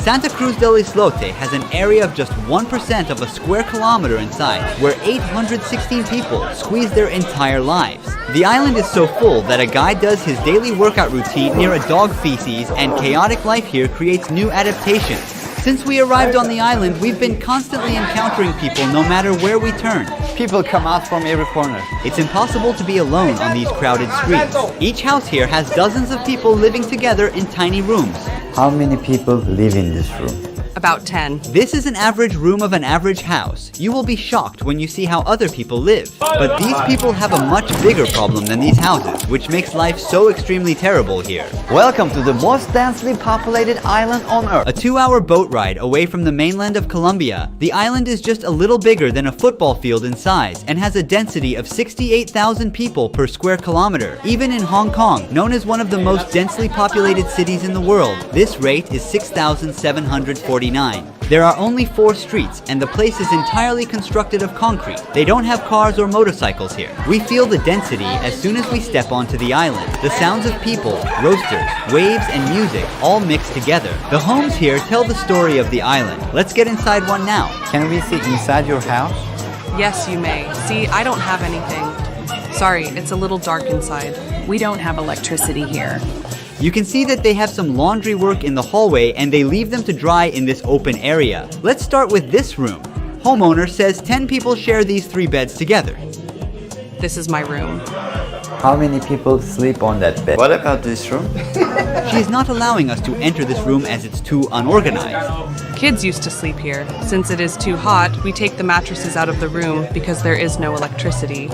Santa Cruz del Islote has an area of just 1% of a square kilometer in size, where 816 people squeeze their entire lives. The island is so full that a guy does his daily workout routine near a dog feces, and chaotic life here creates new adaptations. Since we arrived on the island, we've been constantly encountering people no matter where we turn. People come out from every corner. It's impossible to be alone on these crowded streets. Each house here has dozens of people living together in tiny rooms. How many people live in this room? About 10. This is an average room of an average house. You will be shocked when you see how other people live. But these people have a much bigger problem than these houses, which makes life so extremely terrible here. Welcome to the most densely populated island on Earth. A 2-hour boat ride away from the mainland of Colombia, the island is just a little bigger than a football field in size and has a density of 68,000 people per square kilometer. Even in Hong Kong, known as one of the most densely populated cities in the world, this rate is 6,749. There are only 4 streets, and the place is entirely constructed of concrete. They don't have cars or motorcycles here. We feel the density as soon as we step onto the island. The sounds of people, roasters, waves, and music all mixed together. The homes here tell the story of the island. Let's get inside one now. Can we see inside your house? Yes, you may. See, I don't have anything. Sorry, it's a little dark inside. We don't have electricity here. You can see that they have some laundry work in the hallway and they leave them to dry in this open area. Let's start with this room. Homeowner says 10 people share these 3 beds together. This is my room. How many people sleep on that bed? What about this room? She is not allowing us to enter this room as it's too unorganized. Kids used to sleep here. Since it is too hot, we take the mattresses out of the room because there is no electricity.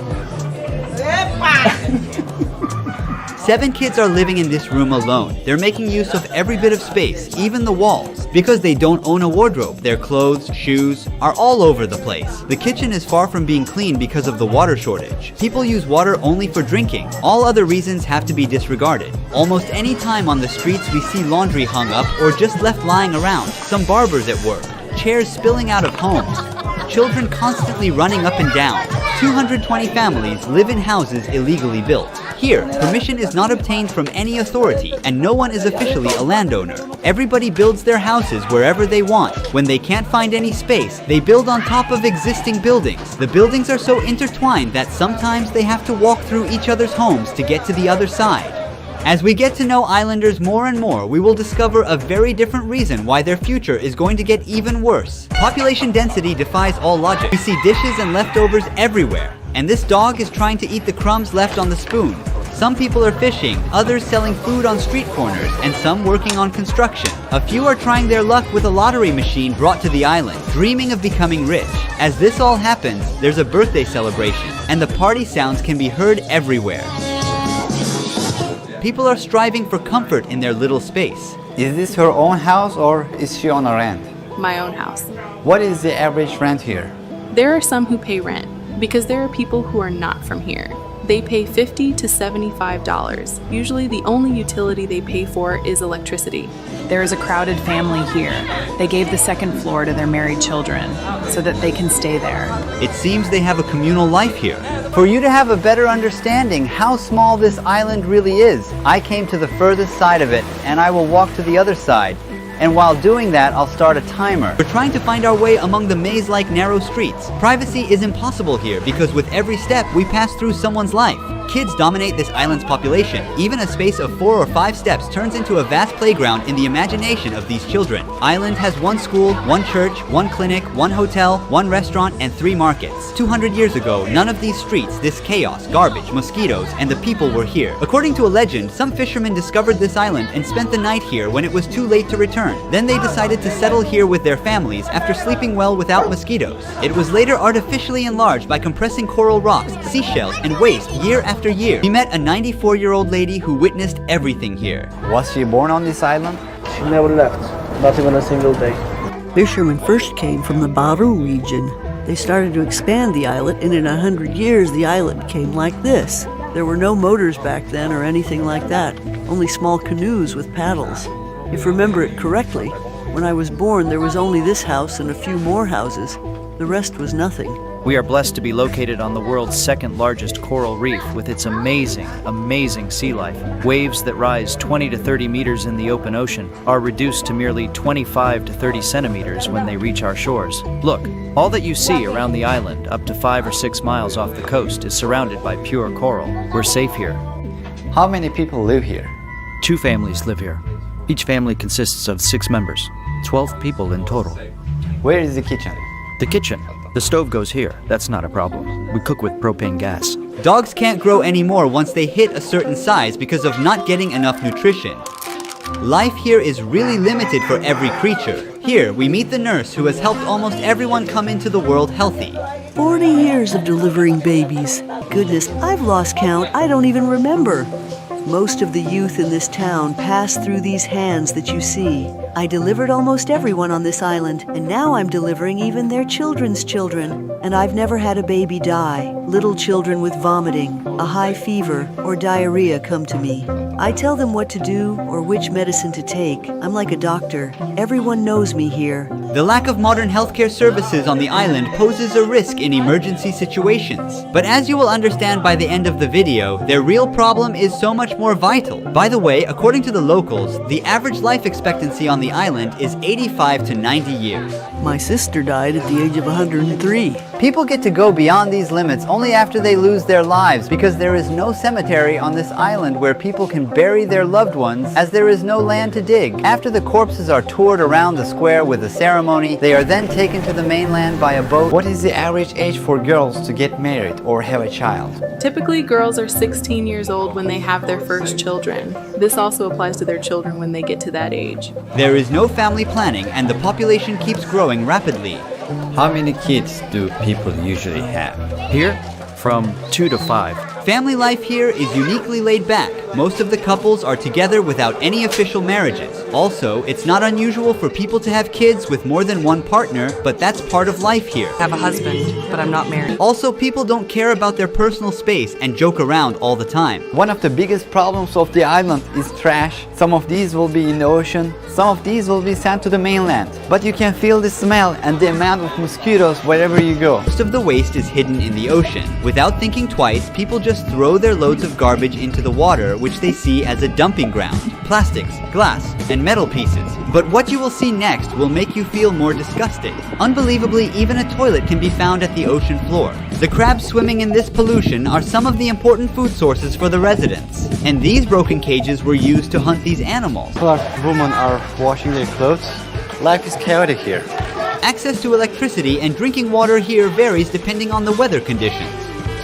7 kids are living in this room alone. They're making use of every bit of space, even the walls. Because they don't own a wardrobe, their clothes, shoes are all over the place. The kitchen is far from being clean because of the water shortage. People use water only for drinking. All other reasons have to be disregarded. Almost any time on the streets we see laundry hung up or just left lying around, some barbers at work, chairs spilling out of homes, children constantly running up and down. 220 families live in houses illegally built. Here, permission is not obtained from any authority, and no one is officially a landowner. Everybody builds their houses wherever they want. When they can't find any space, they build on top of existing buildings. The buildings are so intertwined that sometimes they have to walk through each other's homes to get to the other side. As we get to know islanders more and more, we will discover a very different reason why their future is going to get even worse. Population density defies all logic. We see dishes and leftovers everywhere, and this dog is trying to eat the crumbs left on the spoon. Some people are fishing, others selling food on street corners, and some working on construction. A few are trying their luck with a lottery machine brought to the island, dreaming of becoming rich. As this all happens, there's a birthday celebration, and the party sounds can be heard everywhere. People are striving for comfort in their little space. Is this her own house or is she on a rent? My own house. What is the average rent here? There are some who pay rent because there are people who are not from here. They pay $50 to $75. Usually the only utility they pay for is electricity. There is a crowded family here. They gave the 2nd floor to their married children so that they can stay there. It seems they have a communal life here. For you to have a better understanding how small this island really is, I came to the furthest side of it, and I will walk to the other side. And while doing that, I'll start a timer. We're trying to find our way among the maze-like narrow streets. Privacy is impossible here because with every step we pass through someone's life. Kids dominate this island's population. Even a space of 4 or 5 steps turns into a vast playground in the imagination of these children. Island has 1 school, 1 church, 1 clinic, 1 hotel, 1 restaurant, and 3 markets. 200 years ago, none of these streets, this chaos, garbage, mosquitoes, and the people were here. According to a legend, some fishermen discovered this island and spent the night here when it was too late to return. Then they decided to settle here with their families after sleeping well without mosquitoes. It was later artificially enlarged by compressing coral rocks, seashells, and waste year after year. We met a 94-year-old lady who witnessed everything here. Was she born on this island? She never left, not even a single day. Fishermen first came from the Baru region. They started to expand the islet, and in 100 years the islet became like this. There were no motors back then or anything like that, only small canoes with paddles. If I remember it correctly, when I was born there was only this house and a few more houses. The rest was nothing. We are blessed to be located on the world's second largest coral reef with its amazing, amazing sea life. Waves that rise 20 to 30 meters in the open ocean are reduced to merely 25 to 30 centimeters when they reach our shores. Look, all that you see around the island, up to 5 or 6 miles off the coast, is surrounded by pure coral. We're safe here. How many people live here? 2 families live here. Each family consists of 6 members, 12 people in total. Where is the kitchen? The kitchen. The stove goes here. That's not a problem. We cook with propane gas. Dogs can't grow anymore once they hit a certain size because of not getting enough nutrition. Life here is really limited for every creature. Here, we meet the nurse who has helped almost everyone come into the world healthy. 40 years of delivering babies. Goodness, I've lost count. I don't even remember. Most of the youth in this town pass through these hands that you see. I delivered almost everyone on this island, and now I'm delivering even their children's children. And I've never had a baby die. Little children with vomiting, a high fever, or diarrhea come to me. I tell them what to do or which medicine to take. I'm like a doctor. Everyone knows me here. The lack of modern healthcare services on the island poses a risk in emergency situations. But as you will understand by the end of the video, their real problem is so much more vital. By the way, according to the locals, the average life expectancy on the island is 85 to 90 years. My sister died at the age of 103. People get to go beyond these limits only after they lose their lives because there is no cemetery on this island where people can bury their loved ones as there is no land to dig. After the corpses are toured around the square with a ceremony, they are then taken to the mainland by a boat. What is the average age for girls to get married or have a child? Typically, girls are 16 years old when they have their first children. This also applies to their children when they get to that age. There is no family planning and the population keeps growing rapidly. How many kids do people usually have? Here, from 2 to 5. Family life here is uniquely laid back. Most of the couples are together without any official marriages. Also, it's not unusual for people to have kids with more than one partner, but that's part of life here. I have a husband, but I'm not married. Also, people don't care about their personal space and joke around all the time. One of the biggest problems of the island is trash. Some of these will be in the ocean, some of these will be sent to the mainland. But you can feel the smell and the amount of mosquitoes wherever you go. Most of the waste is hidden in the ocean. Without thinking twice, people just throw their loads of garbage into the water, which they see as a dumping ground. Plastics, glass, and metal pieces. But what you will see next will make you feel more disgusting. Unbelievably, even a toilet can be found at the ocean floor. The crabs swimming in this pollution are some of the important food sources for the residents. And these broken cages were used to hunt these animals. Women are washing their clothes. Life is chaotic here. Access to electricity and drinking water here varies depending on the weather conditions.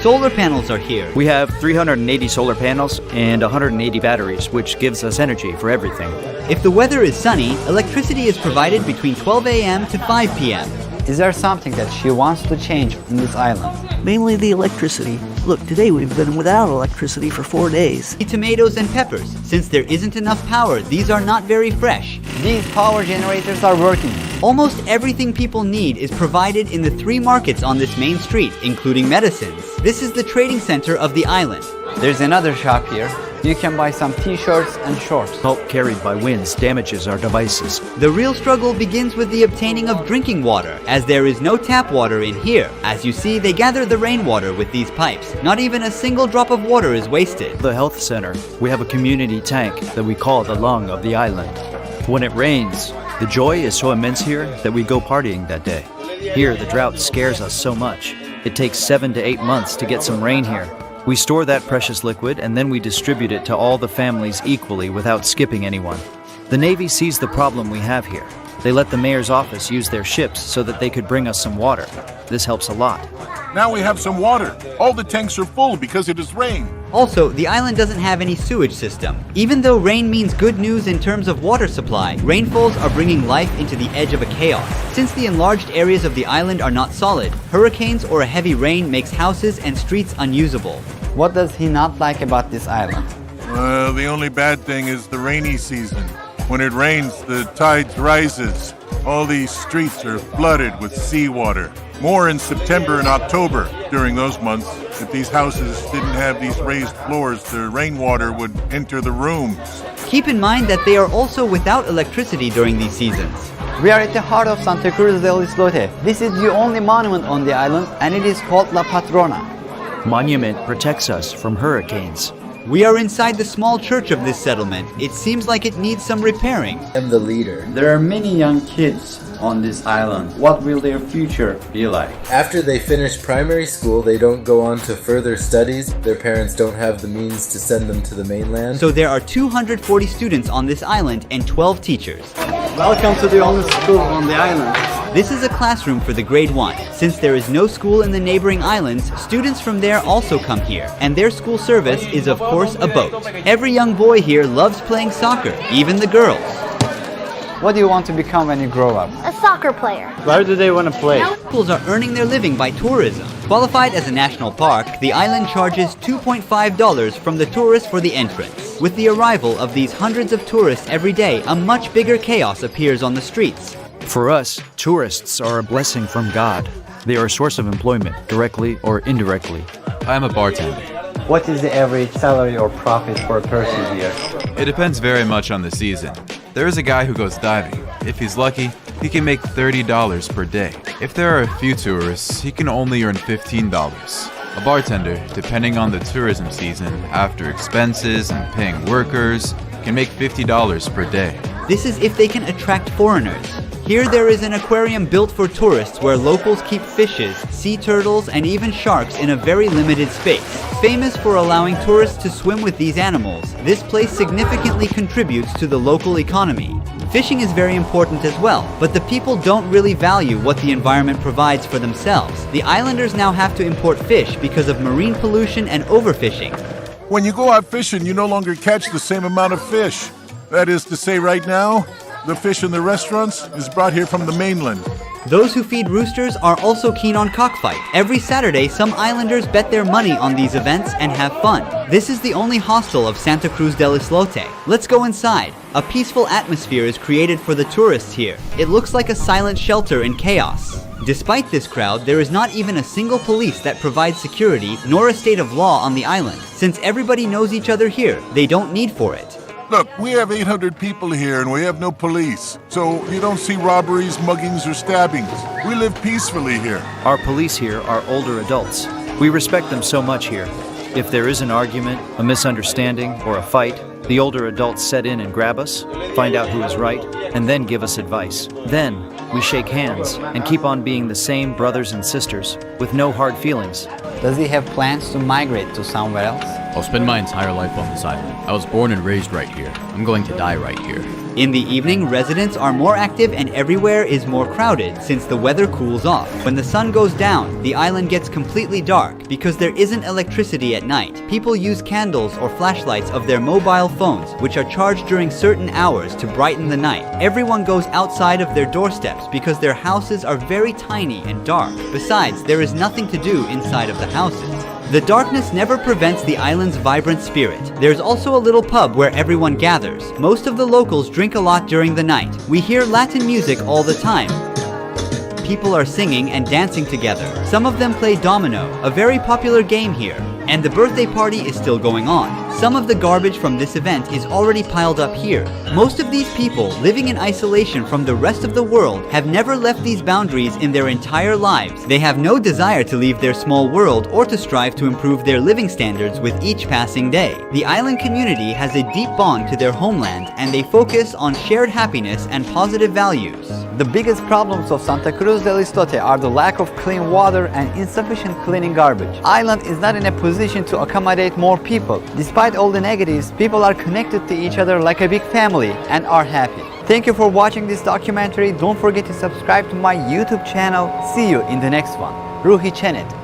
Solar panels are here. We have 380 solar panels and 180 batteries, which gives us energy for everything. If the weather is sunny, electricity is provided between 12 a.m. to 5 p.m. Is there something that she wants to change in this island? Mainly the electricity. Look, today we've been without electricity for 4 days. Tomatoes and peppers. Since there isn't enough power, these are not very fresh. These power generators are working. Almost everything people need is provided in the 3 markets on this main street, including medicines. This is the trading center of the island. There's another shop here. You can buy some t-shirts and shorts. Salt carried by winds damages our devices. The real struggle begins with the obtaining of drinking water, as there is no tap water in here. As you see, they gather the rainwater with these pipes. Not even a single drop of water is wasted. The health center, we have a community tank that we call the lung of the island. When it rains, the joy is so immense here that we go partying that day. Here, the drought scares us so much. It takes 7 to 8 months to get some rain here. We store that precious liquid and then we distribute it to all the families equally without skipping anyone. The Navy sees the problem we have here. They let the mayor's office use their ships so that they could bring us some water. This helps a lot. Now we have some water. All the tanks are full because it has rained. Also, the island doesn't have any sewage system. Even though rain means good news in terms of water supply, rainfalls are bringing life into the edge of a chaos. Since the enlarged areas of the island are not solid, hurricanes or a heavy rain makes houses and streets unusable. What does he not like about this island? The only bad thing is the rainy season. When it rains, the tides rises. All these streets are flooded with seawater. More in September and October. During those months, if these houses didn't have these raised floors, the rainwater would enter the rooms. Keep in mind that they are also without electricity during these seasons. We are at the heart of Santa Cruz del Islote. This is the only monument on the island and it is called La Patrona. Monument protects us from hurricanes. We are inside the small church of this settlement. It seems like it needs some repairing. I'm the leader. There are many young kids on this island. What will their future be like? After they finish primary school, they don't go on to further studies. Their parents don't have the means to send them to the mainland. So there are 240 students on this island and 12 teachers. Welcome to the only school on the island. This is a classroom for the grade 1. Since there is no school in the neighboring islands, students from there also come here, and their school service is of course a boat. Every young boy here loves playing soccer, even the girls. What do you want to become when you grow up? A soccer player. Where do they want to play? Locals are earning their living by tourism. Qualified as a national park, the island charges $2.5 from the tourists for the entrance. With the arrival of these hundreds of tourists every day, a much bigger chaos appears on the streets. For us, tourists are a blessing from God. They are a source of employment, directly or indirectly. I am a bartender. What is the average salary or profit for a person here? It depends very much on the season. There is a guy who goes diving. If he's lucky, he can make $30 per day. If there are a few tourists, he can only earn $15. A bartender, depending on the tourism season, after expenses and paying workers, can make $50 per day. This is if they can attract foreigners. Here there is an aquarium built for tourists where locals keep fishes, sea turtles, and even sharks in a very limited space. Famous for allowing tourists to swim with these animals, this place significantly contributes to the local economy. Fishing is very important as well, but the people don't really value what the environment provides for themselves. The islanders now have to import fish because of marine pollution and overfishing. When you go out fishing, you no longer catch the same amount of fish. That is to say, right now, the fish in the restaurants is brought here from the mainland. Those who feed roosters are also keen on cockfight. Every Saturday, some islanders bet their money on these events and have fun. This is the only hostel of Santa Cruz del Islote. Let's go inside. A peaceful atmosphere is created for the tourists here. It looks like a silent shelter in chaos. Despite this crowd, there is not even a single police that provides security nor a state of law on the island. Since everybody knows each other here, they don't need for it. Look, we have 800 people here and we have no police. So you don't see robberies, muggings, or stabbings. We live peacefully here. Our police here are older adults. We respect them so much here. If there is an argument, a misunderstanding, or a fight, the older adults set in and grab us, find out who is right, and then give us advice. Then, we shake hands and keep on being the same brothers and sisters with no hard feelings. Does he have plans to migrate to somewhere else? I'll spend my entire life on this island. I was born and raised right here. I'm going to die right here. In the evening, residents are more active and everywhere is more crowded since the weather cools off. When the sun goes down, the island gets completely dark because there isn't electricity at night. People use candles or flashlights of their mobile phones, which are charged during certain hours to brighten the night. Everyone goes outside of their doorsteps because their houses are very tiny and dark. Besides, there is nothing to do inside of the houses. The darkness never prevents the island's vibrant spirit. There's also a little pub where everyone gathers. Most of the locals drink a lot during the night. We hear Latin music all the time. People are singing and dancing together. Some of them play domino, a very popular game here. And the birthday party is still going on. Some of the garbage from this event is already piled up here. Most of these people, living in isolation from the rest of the world, have never left these boundaries in their entire lives. They have no desire to leave their small world or to strive to improve their living standards with each passing day. The island community has a deep bond to their homeland and they focus on shared happiness and positive values. The biggest problems of Santa Cruz del Islote are the lack of clean water and insufficient cleaning garbage. Island is not in a position to accommodate more people. Despite all the negatives, people are connected to each other like a big family and are happy. Thank you for watching this documentary. Don't forget to subscribe to my YouTube channel. See you in the next one. Ruhi Chenet.